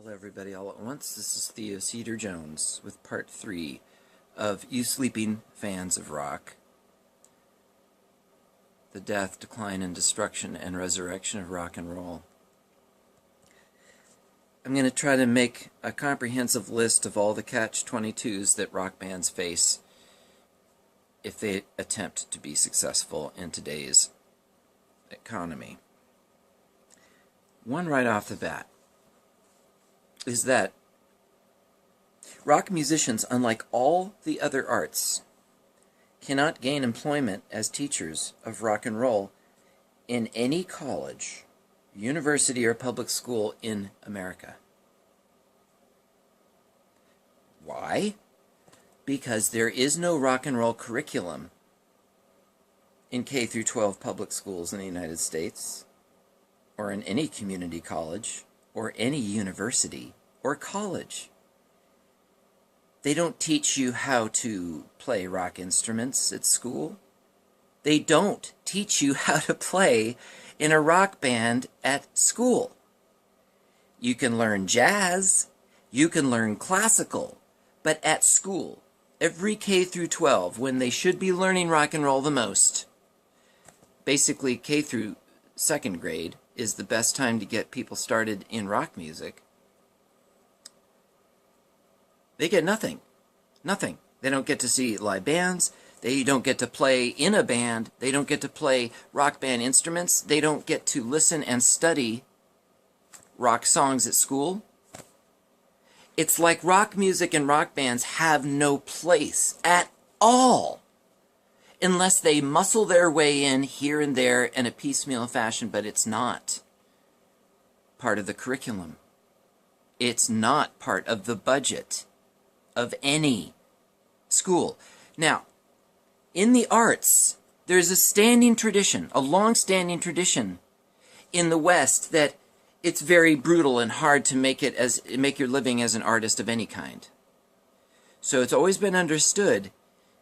Hello everybody all at once. This is Theo Cedar Jones with part 3 of You Sleeping Fans of Rock. The death, decline, and destruction and resurrection of rock and roll. I'm going to try to make a comprehensive list of all the catch-22s that rock bands face if they attempt to be successful in today's economy. One right off the bat is that rock musicians, unlike all the other arts, cannot gain employment as teachers of rock and roll in any college, university, or public school in America. Why? Because there is no rock and roll curriculum in K through 12 public schools in the United States, or in any community college, or any university or college. They don't teach you how to play rock instruments at school. They don't teach you how to play in a rock band at school. You can learn jazz, you can learn classical, but at school, every K through 12, when they should be learning rock and roll the most, basically K through second grade is the best time to get people started in rock music, they get nothing. Nothing. They don't get to see live bands. They don't get to play in a band. They don't get to play rock band instruments. They don't get to listen and study rock songs at school. It's like rock music and rock bands have no place at all unless they muscle their way in here and there in a piecemeal fashion, but it's not part of the curriculum. It's not part of the budget of any school. Now, in the arts, there's a standing tradition, a long-standing tradition in the West that it's very brutal and hard to make your living as an artist of any kind. So it's always been understood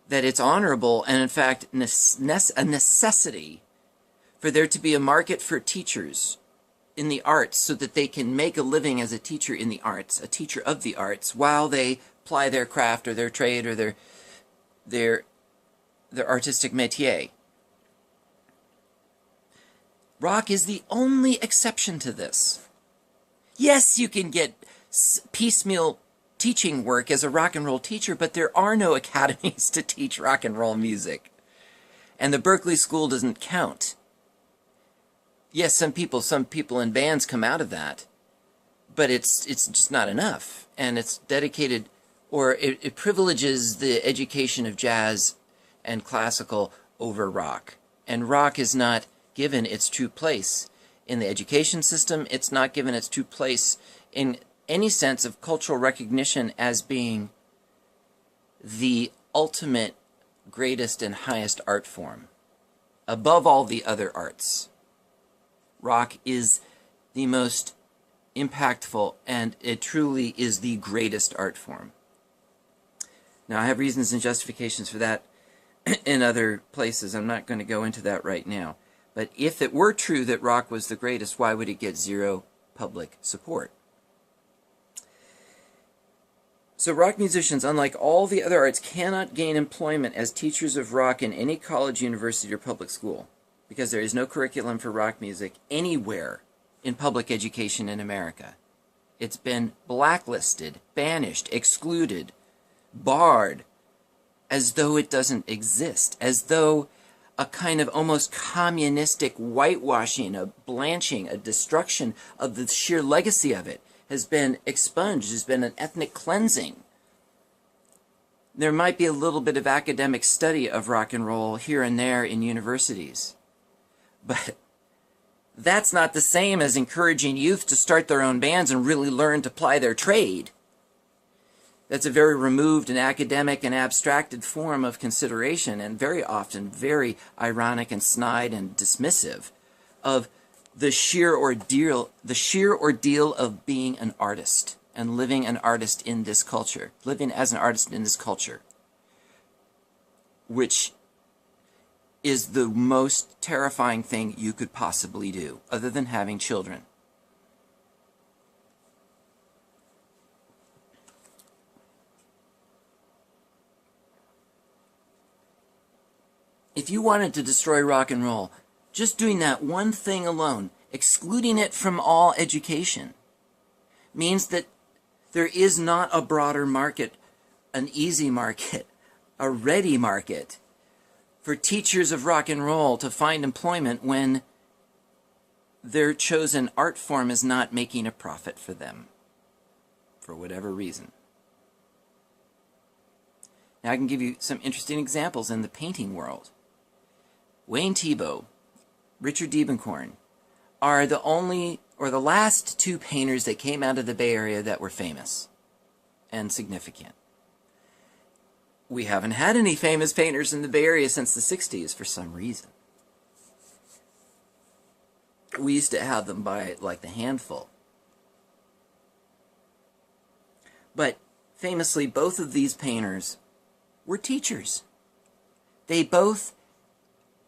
that it's honorable and, in fact, a necessity for there to be a market for teachers in the arts so that they can make a living as a teacher in the arts, a teacher of the arts, while they ply their craft or their trade or their artistic métier. Rock is the only exception to this. Yes, you can get piecemeal teaching work as a rock and roll teacher, but there are no academies to teach rock and roll music. And the Berklee School doesn't count. Yes, some people in bands come out of that, but it's just not enough. And it's dedicated, or it privileges the education of jazz and classical over rock. And rock is not given its true place in the education system. It's not given its true place in any sense of cultural recognition as being the ultimate, greatest, and highest art form, above all the other arts. Rock is the most impactful, and it truly is the greatest art form. Now, I have reasons and justifications for that in other places. I'm not going to go into that right now. But if it were true that rock was the greatest, why would it get zero public support? So rock musicians, unlike all the other arts, cannot gain employment as teachers of rock in any college, university, or public school, because there is no curriculum for rock music anywhere in public education in America. It's been blacklisted, banished, excluded, barred, as though it doesn't exist, as though a kind of almost communistic whitewashing, a blanching, a destruction of the sheer legacy of it has been expunged. There's been an ethnic cleansing. There might be a little bit of academic study of rock and roll here and there in universities, but that's not the same as encouraging youth to start their own bands and really learn to ply their trade. That's a very removed and academic and abstracted form of consideration, and very often very ironic and snide and dismissive of the sheer ordeal of being an artist and living an artist in this culture, living as an artist in this culture, which is the most terrifying thing you could possibly do, other than having children. if you wanted to destroy rock and roll, just doing that one thing alone, excluding it from all education, means that there is not a broader market, an easy market, a ready market for teachers of rock and roll to find employment when their chosen art form is not making a profit for them, for whatever reason. Now I can give you some interesting examples in the painting world. Wayne Thiebaud, Richard Diebenkorn are the only, or the last two painters that came out of the Bay Area that were famous and significant. We haven't had any famous painters in the Bay Area since the 60s for some reason. We used to have them by like the handful. But famously, both of these painters were teachers. They both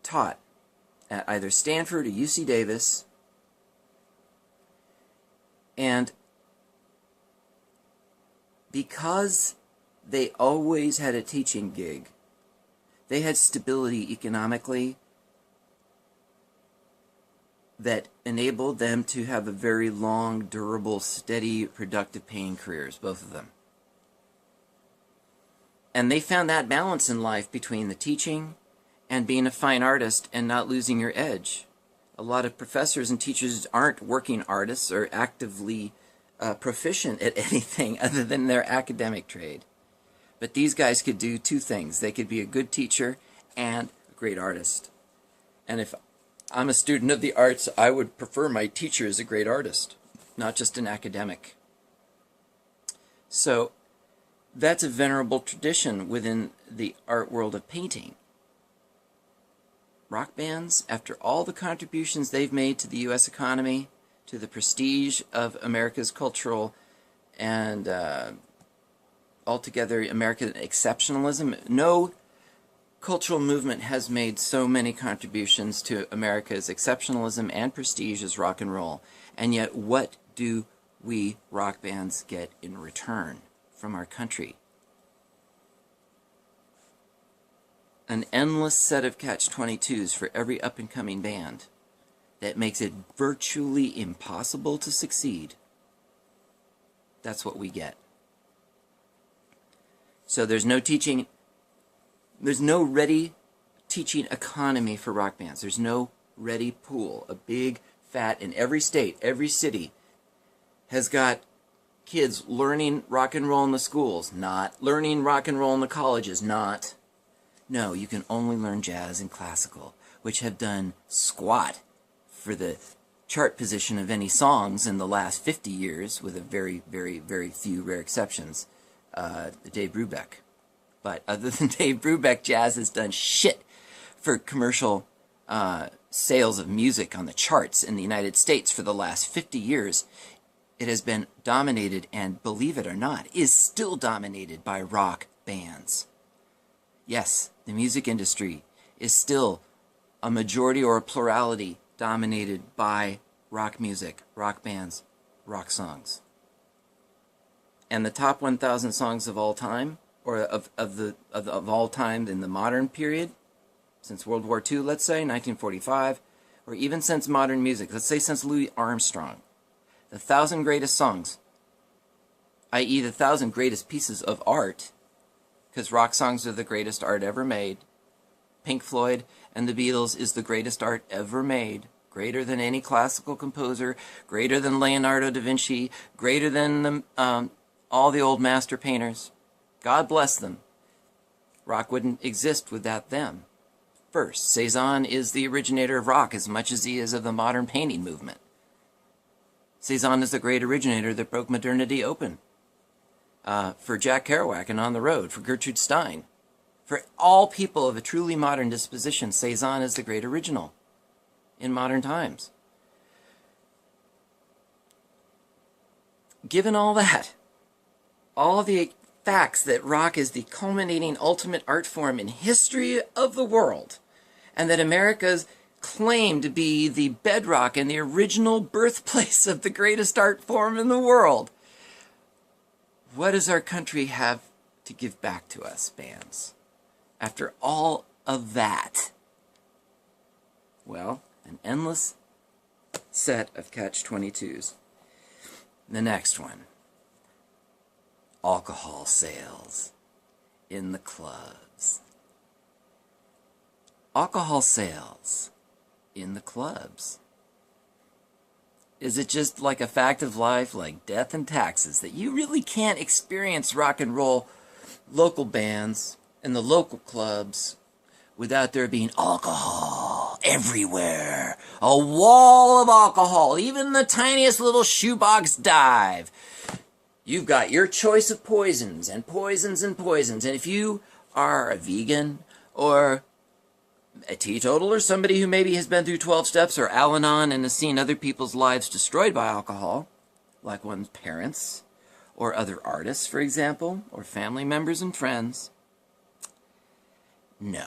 taught at either Stanford or UC Davis, and because they always had a teaching gig, they had stability economically that enabled them to have a very long, durable, steady, productive painting careers, both of them. And they found that balance in life between the teaching and being a fine artist and not losing your edge. A lot of professors and teachers aren't working artists or actively proficient at anything other than their academic trade. But these guys could do two things. They could be a good teacher and a great artist. And if I'm a student of the arts, I would prefer my teacher as a great artist, not just an academic. So that's a venerable tradition within the art world of painting. Rock bands, after all the contributions they've made to the U.S. economy, to the prestige of America's cultural and altogether American exceptionalism, no cultural movement has made so many contributions to America's exceptionalism and prestige as rock and roll. And yet, what do we rock bands get in return from our country? An endless set of catch-22s for every up-and-coming band that makes it virtually impossible to succeed. That's what we get. So there's no teaching, there's no ready teaching economy for rock bands. There's no ready pool. A big, fat, in every state, every city has got kids learning rock and roll in the schools, not learning rock and roll in the colleges, not. No, you can only learn jazz and classical, which have done squat for the chart position of any songs in the last 50 years, with a very, very, very few rare exceptions. Dave Brubeck. But other than Dave Brubeck, jazz has done shit for commercial sales of music on the charts in the United States for the last 50 years. It has been dominated, and believe it or not, is still dominated by rock bands. Yes, the music industry is still a majority or a plurality dominated by rock music, rock bands, rock songs. And the top 1,000 songs of all time, or of all time in the modern period, since World War II, let's say, 1945, or even since modern music, let's say since Louis Armstrong, the 1,000 greatest songs, i.e. the 1,000 greatest pieces of art, because rock songs are the greatest art ever made. Pink Floyd and the Beatles is the greatest art ever made, greater than any classical composer, greater than Leonardo da Vinci, greater than all the old master painters. God bless them. Rock wouldn't exist without them. First, Cezanne is the originator of rock as much as he is of the modern painting movement. Cezanne is the great originator that broke modernity open. For Jack Kerouac and On the Road, for Gertrude Stein. For all people of a truly modern disposition, Cezanne is the great original in modern times. Given all that, all the facts that rock is the culminating ultimate art form in history of the world, and that America's claim to be the bedrock and the original birthplace of the greatest art form in the world, what does our country have to give back to us, bands? After all of that, Well, an endless set of catch-22s. The next one. Alcohol sales in the clubs. Alcohol sales in the clubs. Is it just like a fact of life, like death and taxes, that you really can't experience rock and roll local bands in the local clubs without there being alcohol everywhere? A wall of alcohol, even the tiniest little shoebox dive. You've got your choice of poisons and poisons and poisons. And if you are a vegan or a teetotal or somebody who maybe has been through 12 steps or Al-Anon and has seen other people's lives destroyed by alcohol, like one's parents or other artists, for example, or family members and friends, no.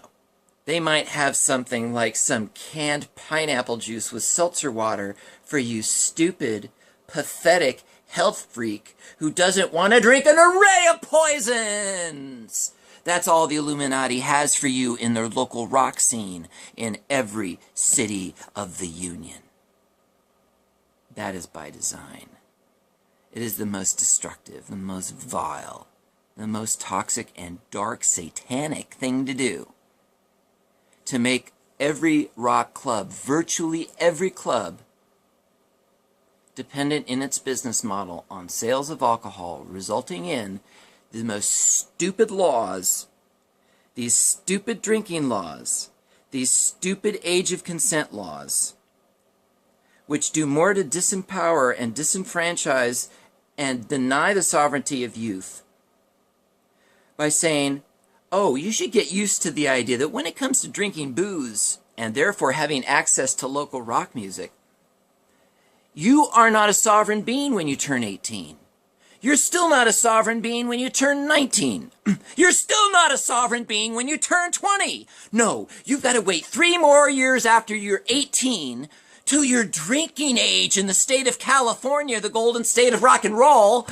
They might have something like some canned pineapple juice with seltzer water for you stupid, pathetic health freak who doesn't want to drink an array of poisons. That's all the Illuminati has for you in their local rock scene in every city of the Union. That is by design. It is the most destructive, the most vile, the most toxic and dark satanic thing to do. To make every rock club, virtually every club, dependent in its business model on sales of alcohol, resulting in the most stupid laws, these stupid drinking laws, these stupid age of consent laws, which do more to disempower and disenfranchise and deny the sovereignty of youth by saying, oh, you should get used to the idea that when it comes to drinking booze and therefore having access to local rock music, you are not a sovereign being when you turn 18. You're still not a sovereign being when you turn 19. You're still not a sovereign being when you turn 20. No, you've got to wait 3 more years after you're 18 till your drinking age in the state of California, the golden state of rock and roll,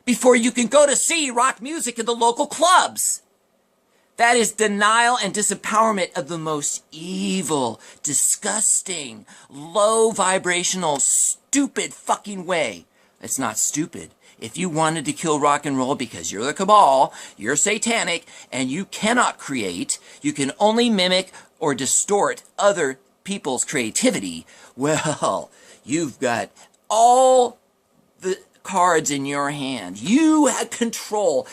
before you can go to see rock music in the local clubs. That is denial and disempowerment of the most evil, disgusting, low vibrational, stupid fucking way. It's not stupid. If you wanted to kill rock and roll because you're the cabal, you're satanic, and you cannot create, you can only mimic or distort other people's creativity, well, you've got all the cards in your hand. You control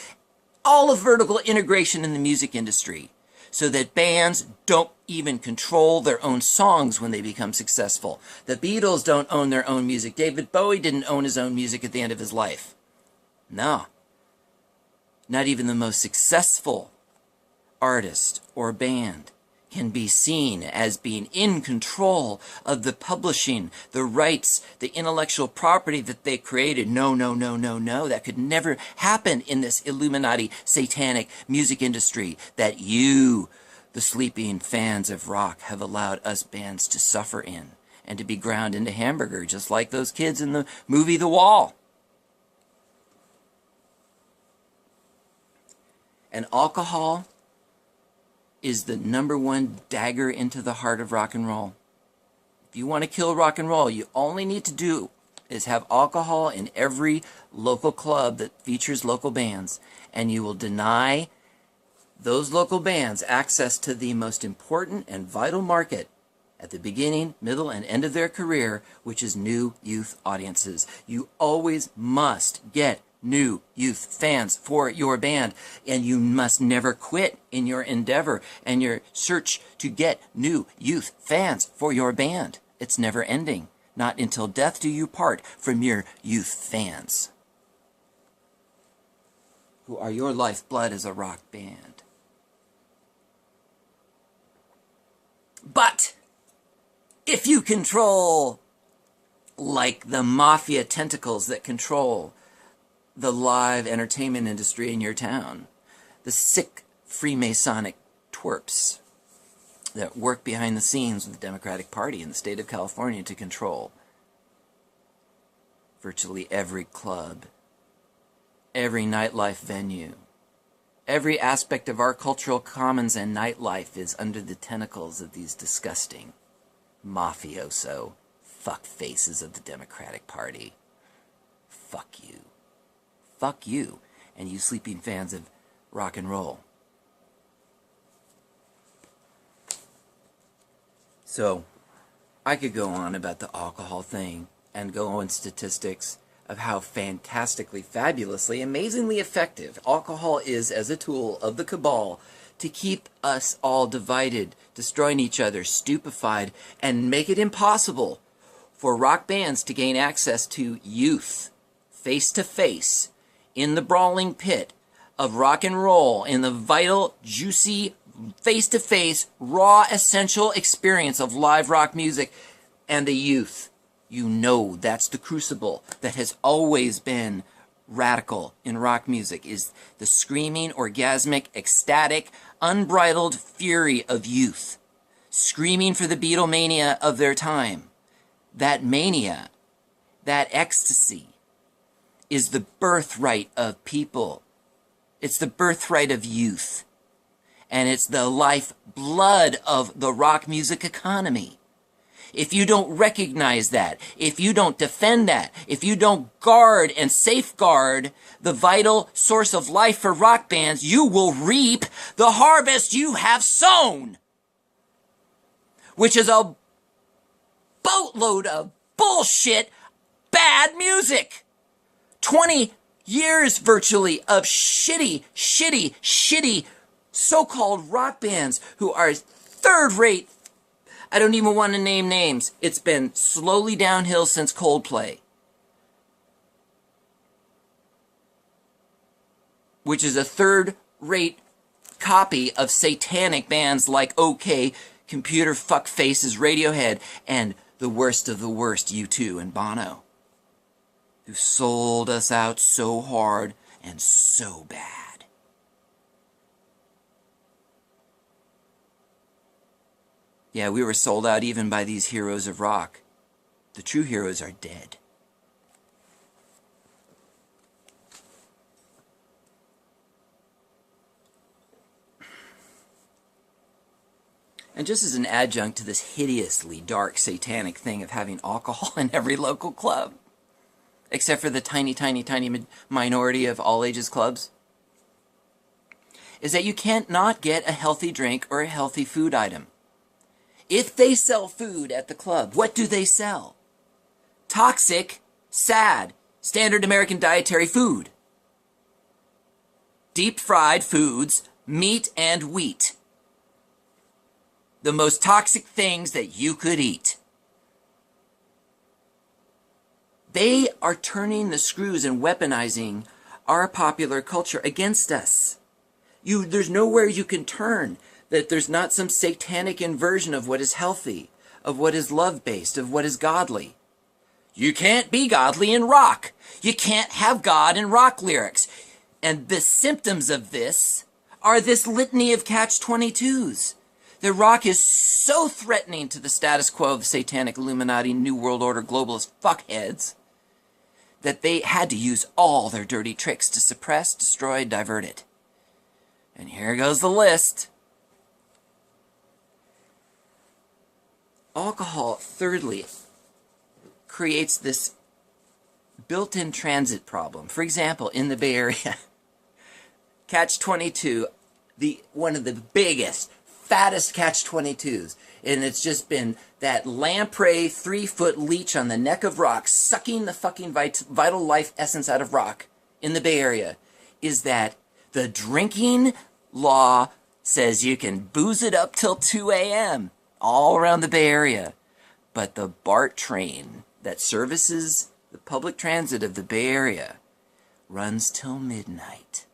all of vertical integration in the music industry so that bands don't even control their own songs when they become successful. The Beatles don't own their own music. David Bowie didn't own his own music at the end of his life. No. Not even the most successful artist or band can be seen as being in control of the publishing, the rights, the intellectual property that they created. No, no, no, no, no. That could never happen in this Illuminati satanic music industry that you, the sleeping fans of rock, have allowed us bands to suffer in and to be ground into hamburger, just like those kids in the movie The Wall. And alcohol is the #1 dagger into the heart of rock and roll. If you want to kill rock and roll, you only need to do is have alcohol in every local club that features local bands, and you will deny those local bands access to the most important and vital market at the beginning, middle, and end of their career, which is new youth audiences. You always must get new youth fans for your band, and you must never quit in your endeavor and your search to get new youth fans for your band. It's never ending. Not until death do you part from your youth fans, who are your lifeblood as a rock band. But if you control, like the mafia tentacles that control the live entertainment industry in your town, the sick Freemasonic twerps that work behind the scenes with the Democratic Party in the state of California to control virtually every club, every nightlife venue, every aspect of our cultural commons and nightlife is under the tentacles of these disgusting Mafioso. Fuck faces of the Democratic Party. Fuck you. Fuck you. And you sleeping fans of rock and roll. So, I could go on about the alcohol thing and go on statistics of how fantastically, fabulously, amazingly effective alcohol is as a tool of the cabal to keep us all divided, destroying each other, stupefied, and make it impossible for rock bands to gain access to youth, face to face, in the brawling pit of rock and roll, in the vital, juicy, face to face, raw, essential experience of live rock music, and the youth. You know that's the crucible that has always been radical in rock music, is the screaming, orgasmic, ecstatic, unbridled fury of youth, screaming for the Beatlemania of their time. That mania, that ecstasy, is the birthright of people. It's the birthright of youth. And it's the lifeblood of the rock music economy. If you don't recognize that, if you don't defend that, if you don't guard and safeguard the vital source of life for rock bands, you will reap the harvest you have sown. Which is a boatload of bullshit, bad music. 20 years virtually of shitty so-called rock bands who are third-rate. I don't even want to name names. It's been slowly downhill since Coldplay, which is a third-rate copy of satanic bands like OK, Computer Fuck Faces, Radiohead, and the worst of the worst, U2 and Bono, who sold us out so hard and so bad. Yeah, we were sold out even by these heroes of rock. The true heroes are dead. And just as an adjunct to this hideously dark satanic thing of having alcohol in every local club, except for the tiny minority of all ages clubs, is that you can't not get a healthy drink or a healthy food item. If they sell food at the club, what do they sell? Toxic, sad, standard American dietary food. Deep-fried foods, meat and wheat. The most toxic things that you could eat. They are turning the screws and weaponizing our popular culture against us. There's nowhere you can turn that there's not some satanic inversion of what is healthy, of what is love-based, of what is godly. You can't be godly in rock. You can't have God in rock lyrics. And the symptoms of this are this litany of catch-22s. The rock is so threatening to the status quo of the satanic Illuminati, New World Order, globalist fuckheads that they had to use all their dirty tricks to suppress, destroy, divert it. And here goes the list. Alcohol, thirdly, creates this built-in transit problem. For example, in the Bay Area, Catch-22, one of the biggest, fattest Catch-22s, and it's just been that lamprey 3-foot leech on the neck of rock, sucking the fucking vital life essence out of rock in the Bay Area, is that the drinking law says you can booze it up till 2 a.m., all around the Bay Area. But the BART train that services the public transit of the Bay Area runs till midnight.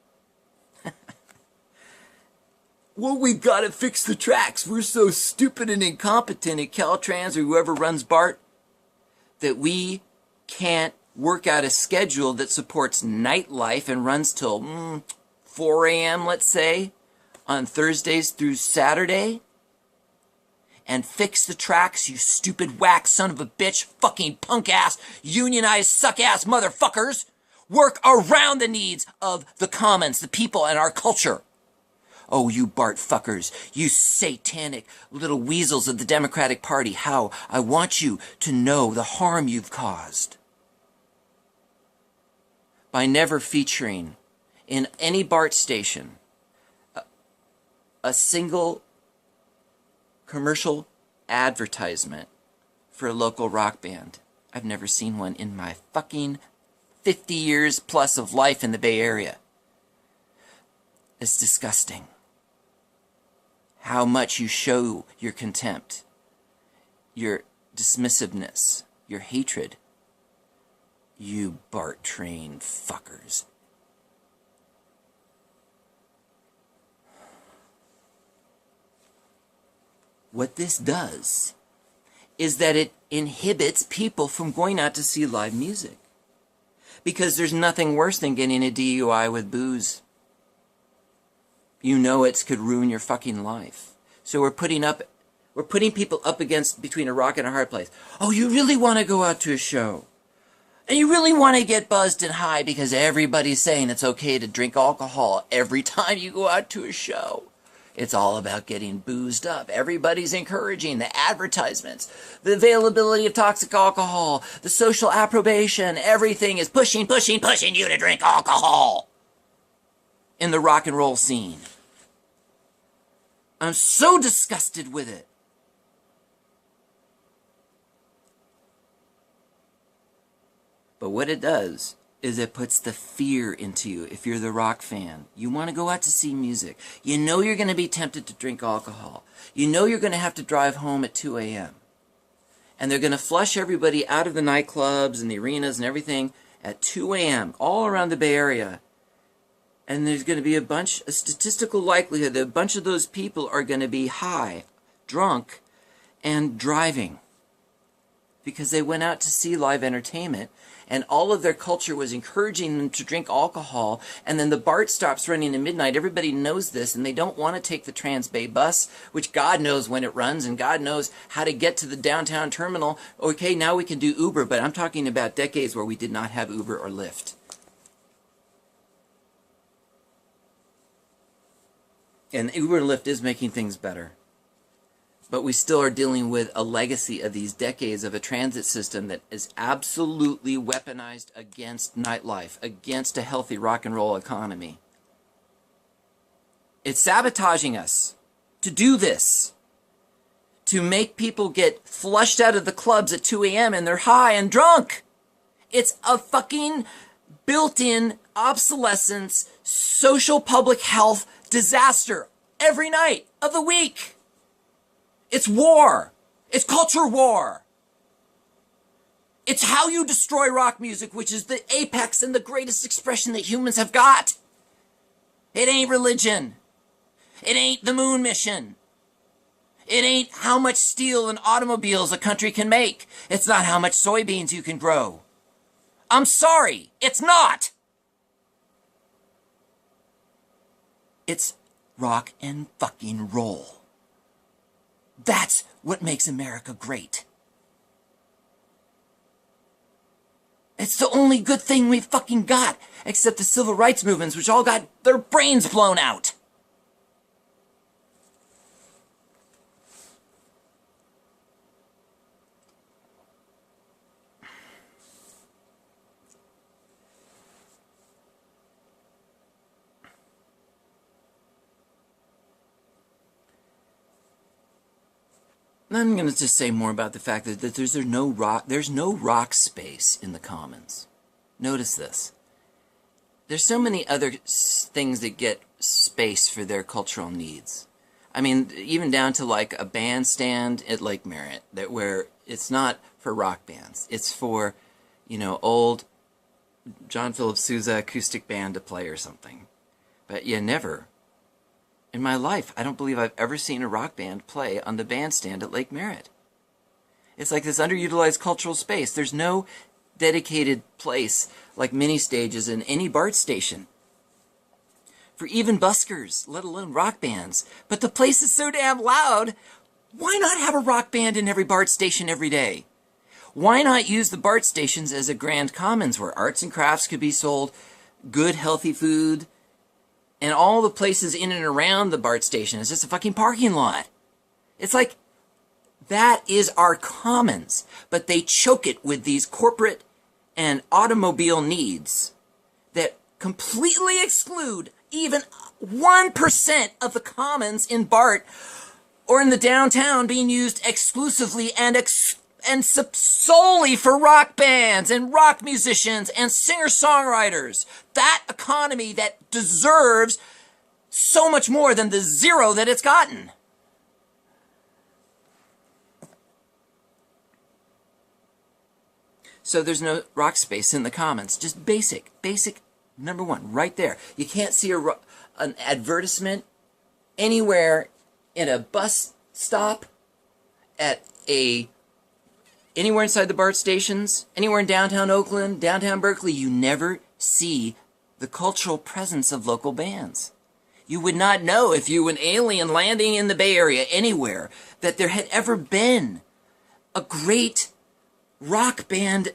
Well, we've got to fix the tracks. We're so stupid and incompetent at Caltrans or whoever runs BART that we can't work out a schedule that supports nightlife and runs till 4 a.m., let's say, on Thursdays through Saturday. And fix the tracks, you stupid whack son of a bitch, fucking punk-ass, unionized suck-ass motherfuckers. Work around the needs of the commons, the people, and our culture. Oh, you Bart fuckers, you satanic little weasels of the Democratic Party, how I want you to know the harm you've caused by never featuring in any BART station a single commercial advertisement for a local rock band. I've never seen one in my fucking 50 years plus of life in the Bay Area. It's disgusting how much you show your contempt, your dismissiveness, your hatred. You BART train fuckers. What this does is that it inhibits people from going out to see live music. Because there's nothing worse than getting a DUI with booze. You know it could ruin your fucking life. So we're putting people up against between a rock and a hard place. Oh, you really want to go out to a show? And you really want to get buzzed and high because everybody's saying it's okay to drink alcohol every time you go out to a show. It's all about getting boozed up. Everybody's encouraging the advertisements, the availability of toxic alcohol, the social approbation. Everything is pushing you to drink alcohol in the rock and roll scene. I'm so disgusted with it. But what it does is it puts the fear into you. If you're the rock fan, you want to go out to see music. You know you're going to be tempted to drink alcohol. You know you're going to have to drive home at 2 a.m. And they're going to flush everybody out of the nightclubs and the arenas and everything at 2 a.m. all around the Bay Area. And there's going to be a statistical likelihood that a bunch of those people are going to be high, drunk, and driving. Because they went out to see live entertainment, and all of their culture was encouraging them to drink alcohol, and then the BART stops running at midnight. Everybody knows this, and they don't want to take the Transbay bus, which God knows when it runs, and God knows how to get to the downtown terminal. Okay, now we can do Uber, but I'm talking about decades where we did not have Uber or Lyft. And Uber and Lyft is making things better. But we still are dealing with a legacy of these decades of a transit system that is absolutely weaponized against nightlife, against a healthy rock and roll economy. It's sabotaging us to do this, to make people get flushed out of the clubs at 2 a.m. and they're high and drunk. It's a fucking built-in obsolescence, social public health disaster every night of the week. It's war. It's culture war. It's how you destroy rock music, which is the apex and the greatest expression that humans have got. It ain't religion. It ain't the moon mission. It ain't how much steel and automobiles a country can make. It's not how much soybeans you can grow. I'm sorry, it's not. It's rock and fucking roll. That's what makes America great. It's the only good thing we've fucking got, except the civil rights movements, which all got their brains blown out. I'm going to just say more about the fact that there's no rock space in the Commons. Notice this. There's so many other things that get space for their cultural needs. I mean, even down to like a bandstand at Lake Merritt, where it's not for rock bands. It's for, old John Philip Sousa acoustic band to play or something. But you never... In my life, I don't believe I've ever seen a rock band play on the bandstand at Lake Merritt. It's like this underutilized cultural space. There's no dedicated place like mini stages in any BART station for even buskers, let alone rock bands. But the place is so damn loud, why not have a rock band in every BART station every day? Why not use the BART stations as a grand commons where arts and crafts could be sold, good, healthy food, And all the places in and around the BART station is just a fucking parking lot. It's like, that is our commons, but they choke it with these corporate and automobile needs that completely exclude even 1% of the commons in BART or in the downtown being used exclusively and solely for rock bands and rock musicians and singer-songwriters. That economy that deserves so much more than the zero that it's gotten. So there's no rock space in the commons. Just basic number one, right there. You can't see an advertisement anywhere in a bus stop, anywhere inside the BART stations, anywhere in downtown Oakland, downtown Berkeley. You never see the cultural presence of local bands. You would not know if you were an alien landing in the Bay Area anywhere that there had ever been a great rock band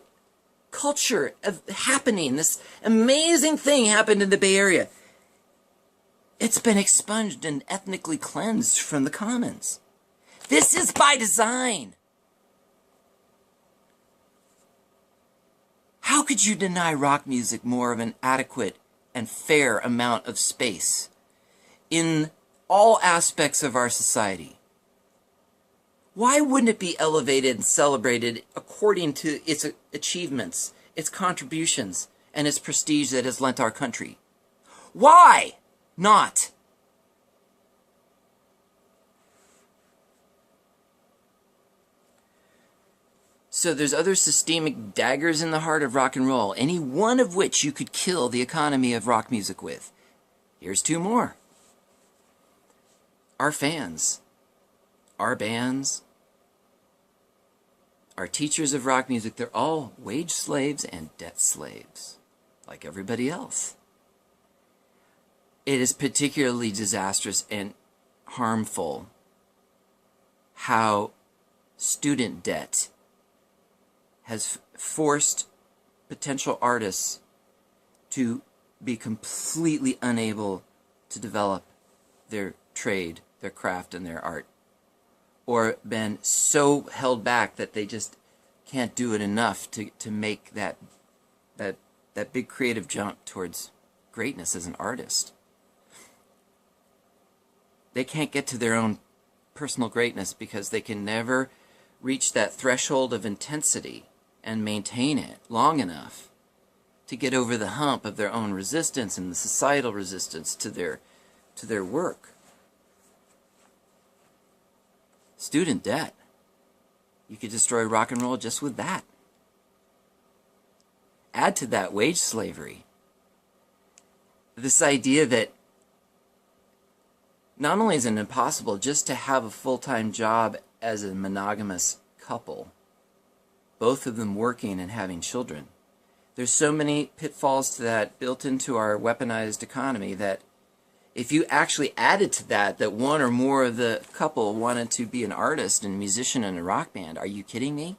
culture happening. This amazing thing happened in the Bay Area. It's been expunged and ethnically cleansed from the commons. This is by design. How could you deny rock music more of an adequate and fair amount of space in all aspects of our society? Why wouldn't it be elevated and celebrated according to its achievements, its contributions, and its prestige that has lent our country? Why not? So there's other systemic daggers in the heart of rock and roll, any one of which you could kill the economy of rock music with. Here's two more. Our fans, our bands, our teachers of rock music, they're all wage slaves and debt slaves, like everybody else. It is particularly disastrous and harmful how student debt has forced potential artists to be completely unable to develop their trade, their craft, and their art, or been so held back that they just can't do it enough to make that big creative jump towards greatness as an artist. They can't get to their own personal greatness because they can never reach that threshold of intensity and maintain it long enough to get over the hump of their own resistance and the societal resistance to their work. Student debt. You could destroy rock and roll just with that. Add to that wage slavery. This idea that not only is it impossible just to have a full-time job as a monogamous couple, both of them working and having children, there's so many pitfalls to that built into our weaponized economy that if you actually added to that one or more of the couple wanted to be an artist and musician in a rock band, are you kidding me?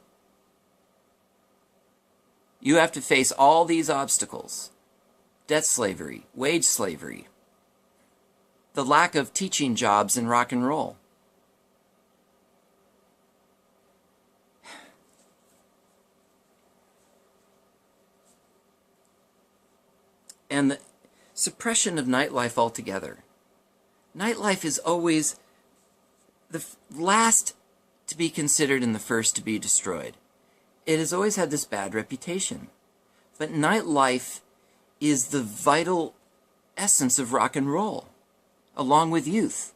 You have to face all these obstacles. Debt slavery, wage slavery, the lack of teaching jobs in rock and roll. And the suppression of nightlife altogether. Nightlife is always the last to be considered and the first to be destroyed. It has always had this bad reputation. But nightlife is the vital essence of rock and roll, along with youth.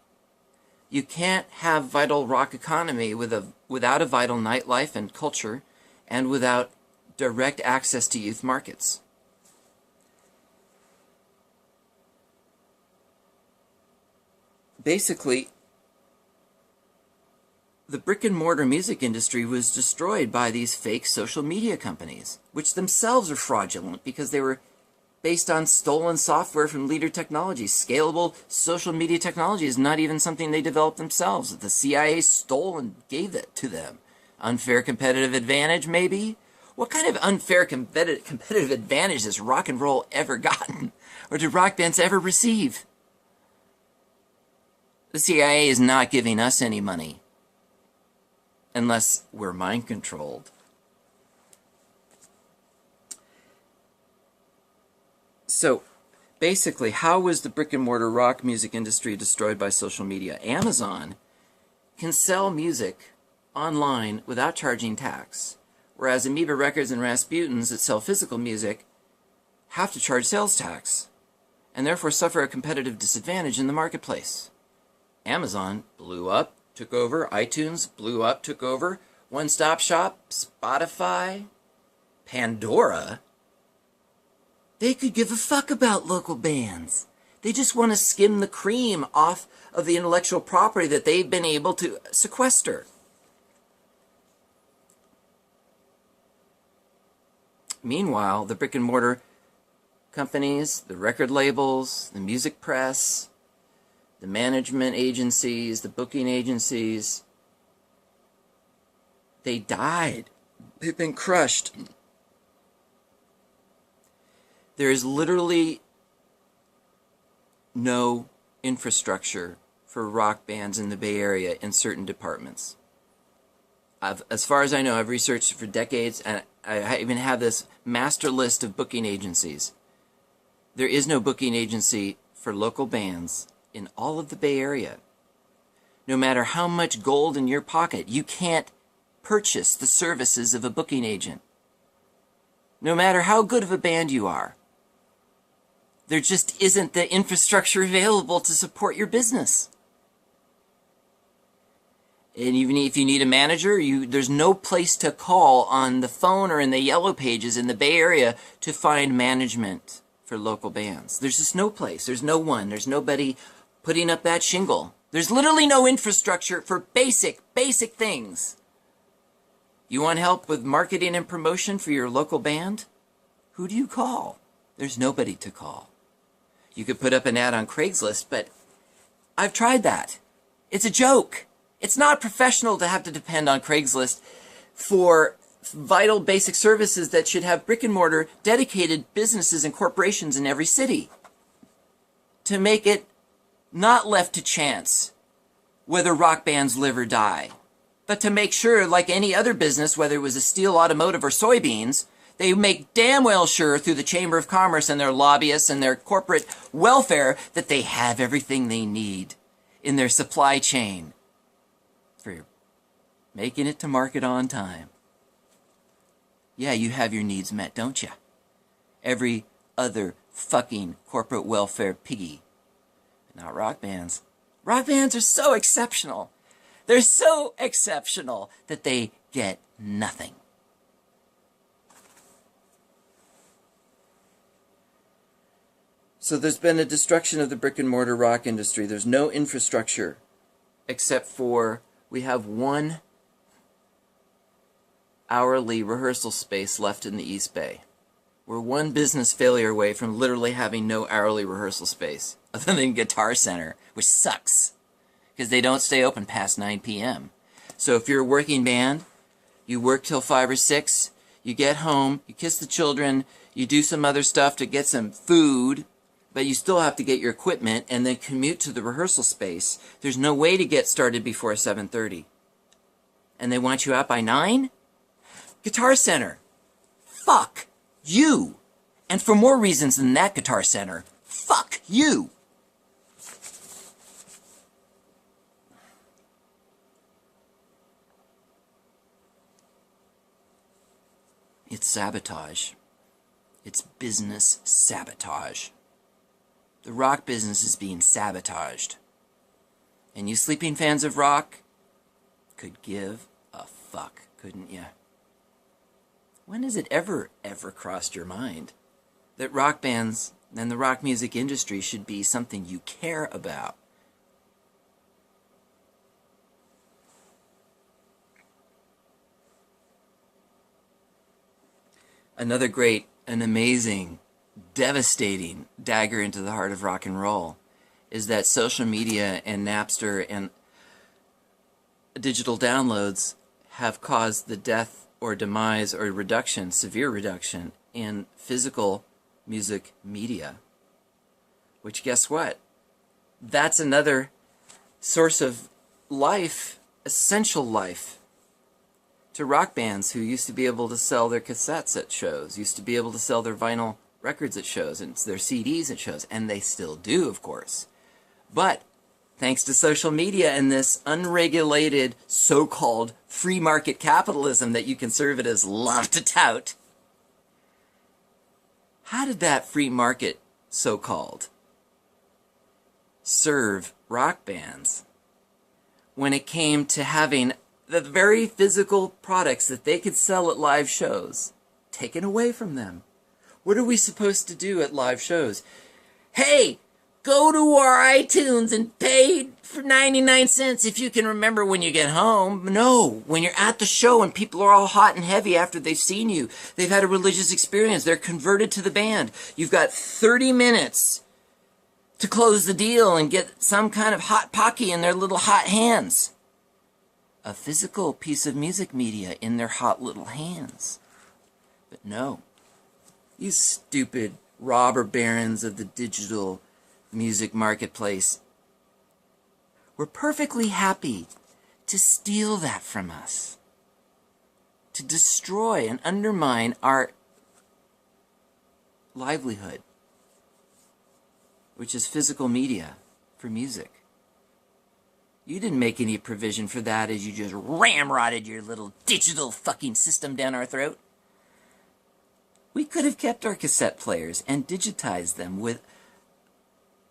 You can't have vital rock economy without a vital nightlife and culture and without direct access to youth markets. Basically, the brick and mortar music industry was destroyed by these fake social media companies, which themselves are fraudulent because they were based on stolen software from Leader Technologies. Scalable social media technology is not even something they developed themselves. The CIA stole and gave it to them. Unfair competitive advantage, maybe? What kind of unfair competitive advantage has rock and roll ever gotten? Or did rock bands ever receive? The CIA is not giving us any money unless we're mind controlled. So basically, how was the brick and mortar rock music industry destroyed by social media? Amazon can sell music online without charging tax, whereas Amoeba Records and Rasputin's that sell physical music have to charge sales tax and therefore suffer a competitive disadvantage in the marketplace. Amazon blew up, took over. iTunes blew up, took over. One Stop Shop, Spotify, Pandora. They could give a fuck about local bands. They just want to skim the cream off of the intellectual property that they've been able to sequester. Meanwhile, the brick and mortar companies, the record labels, the music press, the management agencies, the booking agencies, they died. They've been crushed. There is literally no infrastructure for rock bands in the Bay Area in certain departments. As far as I know, I've researched for decades, and I even have this master list of booking agencies. There is no booking agency for local bands in all of the Bay Area. No matter how much gold in your pocket, you can't purchase the services of a booking agent. No matter how good of a band you are, there just isn't the infrastructure available to support your business. And even if you need a manager, there's no place to call on the phone or in the yellow pages in the Bay Area to find management for local bands. There's just no place. There's no one. There's nobody putting up that shingle. There's literally no infrastructure for basic things. You want help with marketing and promotion for your local band? Who do you call? There's nobody to call. You could put up an ad on Craigslist, but I've tried that. It's a joke. It's not professional to have to depend on Craigslist for vital basic services that should have brick and mortar dedicated businesses and corporations in every city. To make it not left to chance whether rock bands live or die, but to make sure, like any other business, whether it was a steel, automotive, or soybeans, they make damn well sure through the Chamber of Commerce and their lobbyists and their corporate welfare that they have everything they need in their supply chain for making it to market on time. Yeah, you have your needs met, don't you? Every other fucking corporate welfare piggy. But not rock bands. Rock bands are so exceptional. They're so exceptional that they get nothing. So there's been a destruction of the brick and mortar rock industry. There's no infrastructure except for we have one hourly rehearsal space left in the East Bay. We're one business failure away from literally having no hourly rehearsal space other than Guitar Center, which sucks because they don't stay open past 9 p.m. So if you're a working band, you work till 5 or 6, you get home, you kiss the children, you do some other stuff to get some food, but you still have to get your equipment and then commute to the rehearsal space. There's no way to get started before 7:30. And they want you out by 9? Guitar Center. Fuck you. And for more reasons than that, Guitar Center. Fuck you. It's sabotage. It's business sabotage. The rock business is being sabotaged. And you sleeping fans of rock could give a fuck, couldn't you? When has it ever crossed your mind that rock bands and the rock music industry should be something you care about? Another great, an amazing, devastating dagger into the heart of rock and roll is that social media and Napster and digital downloads have caused the death or demise or reduction, severe reduction, in physical music media. Which, guess what? That's another source of life, essential life, to rock bands who used to be able to sell their cassettes at shows, used to be able to sell their vinyl records at shows, and their CDs at shows, and they still do, of course. But thanks to social media and this unregulated so-called free market capitalism that you conservatives love to tout, how did that free market, so-called, serve rock bands when it came to having the very physical products that they could sell at live shows taken away from them? What are we supposed to do at live shows? Hey, go to our iTunes and pay for 99 cents if you can remember when you get home. No, when you're at the show and people are all hot and heavy after they've seen you, they've had a religious experience, they're converted to the band. You've got 30 minutes to close the deal and get some kind of hot pocky in their little hot hands. A physical piece of music media in their hot little hands. But no, you stupid robber barons of the digital music marketplace were perfectly happy to steal that from us, to destroy and undermine our livelihood, which is physical media for music. You didn't make any provision for that as you just ramrodded your little digital fucking system down our throat. We could have kept our cassette players and digitized them with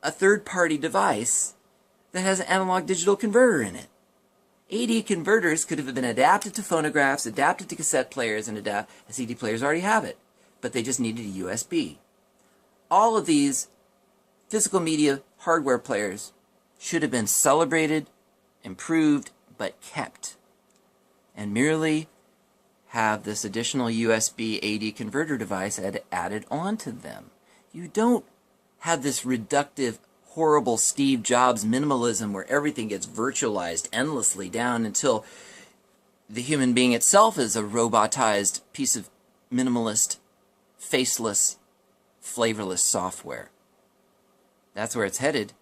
a third-party device that has an analog digital converter in it. AD converters could have been adapted to phonographs, adapted to cassette players, and CD players already have it, but they just needed a USB. All of these physical media hardware players should have been celebrated, improved, but kept, and merely have this additional USB AD converter device added onto them. You don't have this reductive, horrible Steve Jobs minimalism where everything gets virtualized endlessly down until the human being itself is a robotized piece of minimalist, faceless, flavorless software. That's where it's headed.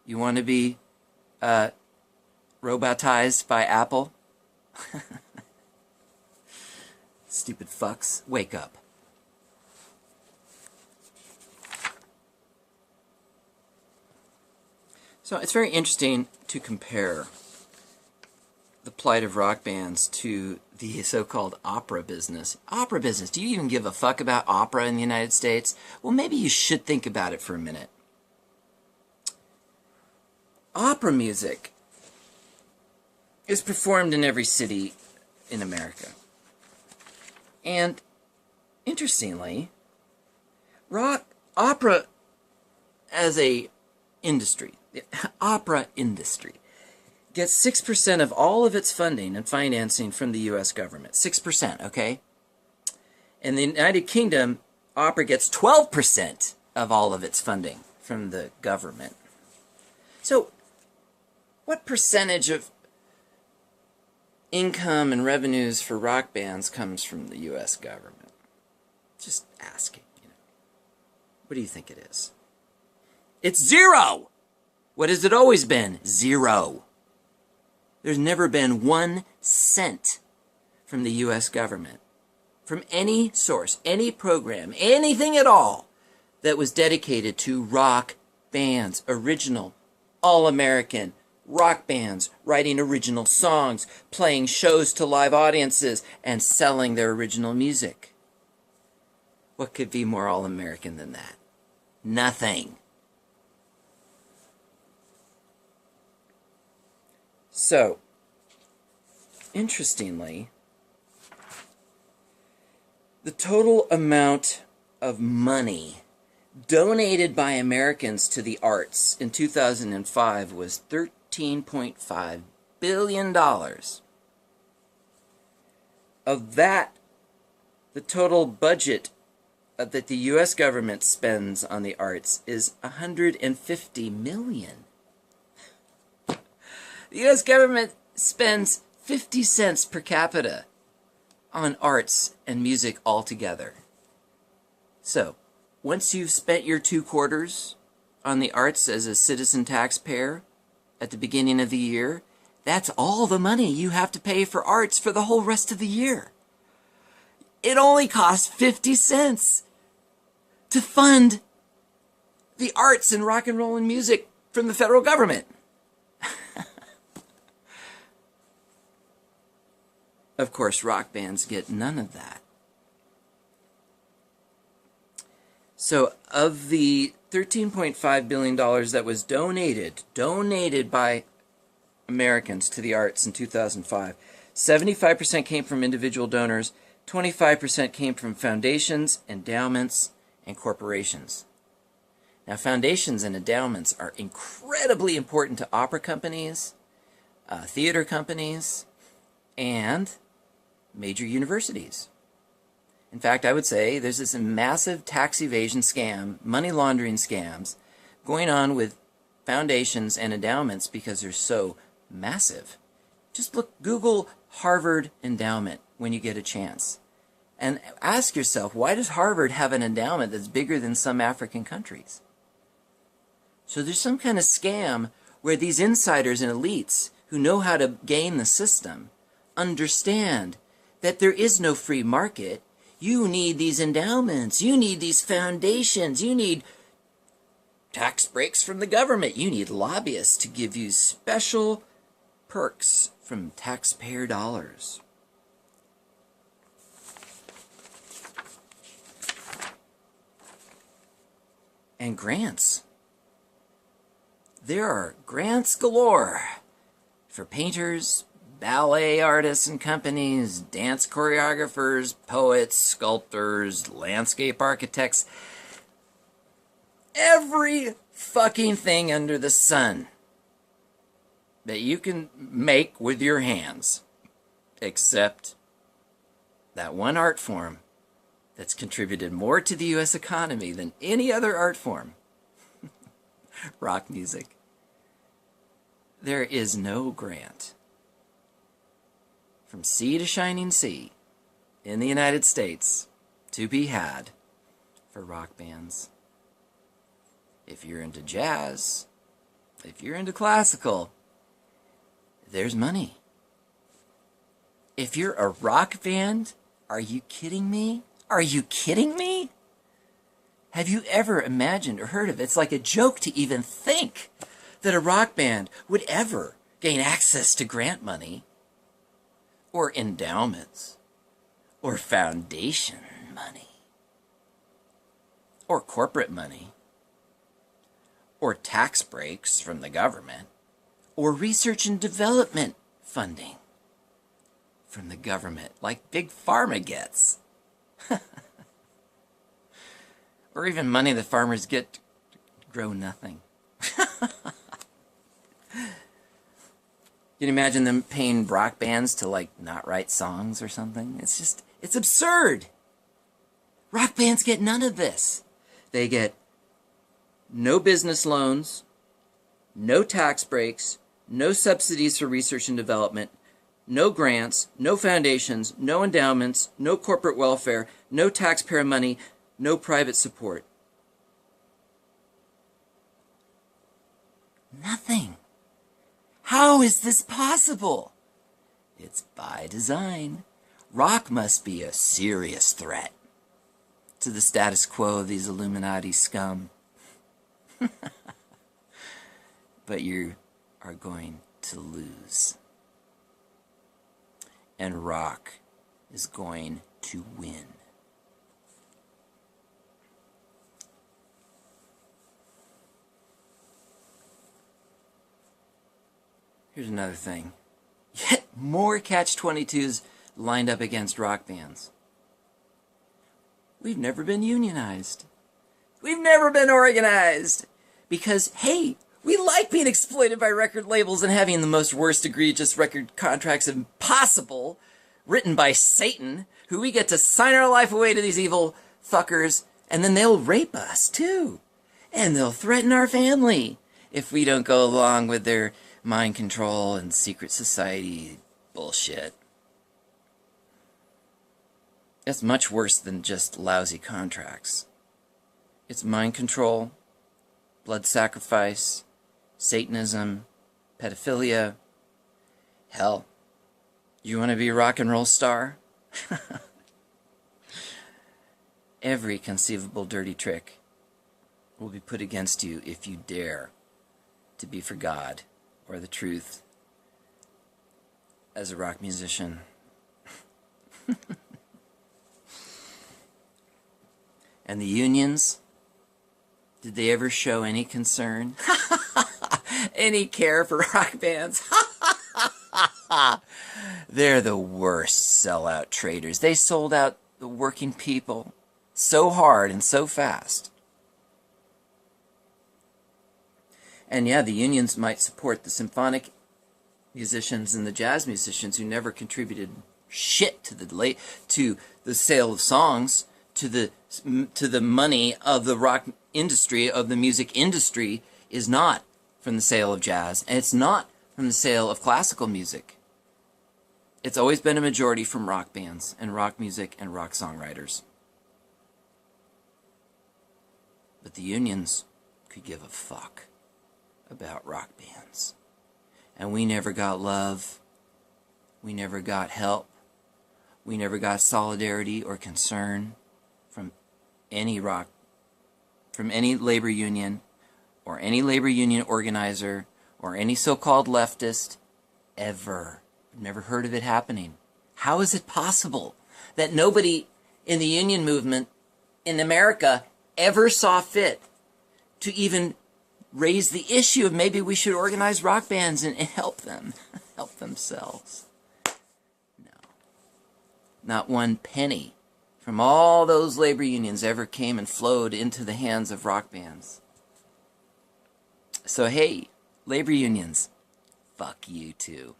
You want to be robotized by Apple? Stupid fucks. Wake up. So it's very interesting to compare the plight of rock bands to the so-called opera business. Opera business. Do you even give a fuck about opera in the United States? Well, maybe you should think about it for a minute. Opera music is performed in every city in America. And interestingly, opera as a industry, the opera industry, gets 6% of all of its funding and financing from the U.S. government. 6%, okay? In the United Kingdom, opera gets 12% of all of its funding from the government. So, what percentage of income and revenues for rock bands comes from the U.S. government? Just asking, you know. What do you think it is? It's zero! What has it always been? Zero. There's never been 1 cent from the U.S. government, from any source, any program, anything at all that was dedicated to rock bands, original, all-American rock bands, writing original songs, playing shows to live audiences, and selling their original music. What could be more all-American than that? Nothing. So, interestingly, the total amount of money donated by Americans to the arts in 2005 was $13.5 billion. Of that, the total budget that the U.S. government spends on the arts is $150 million. The U.S. government spends 50 cents per capita on arts and music altogether. So, once you've spent your 2 quarters on the arts as a citizen taxpayer, at the beginning of the year, that's all the money you have to pay for arts for the whole rest of the year. It only costs 50 cents to fund the arts and rock and roll and music from the federal government. Of course, rock bands get none of that. So of the $13.5 billion that was donated by Americans to the arts in 2005, 75% came from individual donors, 25% came from foundations, endowments, and corporations. Now, foundations and endowments are incredibly important to opera companies, theater companies, and major universities. In fact, I would say there's this massive tax evasion scam, money laundering scams, going on with foundations and endowments because they're so massive. Just Google Harvard endowment when you get a chance. And ask yourself, why does Harvard have an endowment that's bigger than some African countries? So there's some kind of scam where these insiders and elites who know how to game the system understand that there is no free market. You need these endowments. You need these foundations. You need tax breaks from the government. You need lobbyists to give you special perks from taxpayer dollars. And grants. There are grants galore for painters, ballet artists and companies, dance choreographers, poets, sculptors, landscape architects. Every fucking thing under the sun that you can make with your hands, except that one art form that's contributed more to the U.S. economy than any other art form. Rock music. There is no grant from sea to shining sea in the United States to be had for rock bands. If you're into jazz, if you're into classical, there's money. If you're a rock band, are you kidding me? Are you kidding me? Have you ever imagined or heard of it? It's like a joke to even think that a rock band would ever gain access to grant money or endowments or foundation money or corporate money or tax breaks from the government or research and development funding from the government like Big Pharma gets. Or even money the farmers get to grow nothing. Can you imagine them paying rock bands to, like, not write songs or something? It's just, it's absurd. Rock bands get none of this. They get no business loans, no tax breaks, no subsidies for research and development, no grants, no foundations, no endowments, no corporate welfare, no taxpayer money, no private support. Nothing. How is this possible? It's by design. Rock must be a serious threat to the status quo of these Illuminati scum. But you are going to lose. And rock is going to win. Here's another thing. Yet more catch-22s lined up against rock bands. We've never been unionized. We've never been organized. Because, hey, we like being exploited by record labels and having the most worst egregious record contracts impossible, written by Satan, who we get to sign our life away to these evil fuckers, and then they'll rape us, too. And they'll threaten our family if we don't go along with their mind control and secret society bullshit. That's much worse than just lousy contracts. It's mind control, blood sacrifice, Satanism, pedophilia. Hell, you want to be a rock and roll star? Every conceivable dirty trick will be put against you if you dare to be for God or the truth as a rock musician. And the unions, did they ever show any concern? Any care for rock bands? They're the worst sellout traitors. They sold out the working people so hard and so fast. And yeah, the unions might support the symphonic musicians and the jazz musicians who never contributed shit to the sale of songs, to the money of the rock industry, of the music industry, is not from the sale of jazz, and it's not from the sale of classical music. It's always been a majority from rock bands and rock music and rock songwriters. But the unions could give a fuck about rock bands. And we never got love. We never got help. We never got solidarity or concern from any labor union or any labor union organizer or any so-called leftist ever. I've never heard of it happening. How is it possible that nobody in the union movement in America ever saw fit to even raise the issue of maybe we should organize rock bands and help them, help themselves? No. Not one penny from all those labor unions ever came and flowed into the hands of rock bands. So hey, labor unions, fuck you too.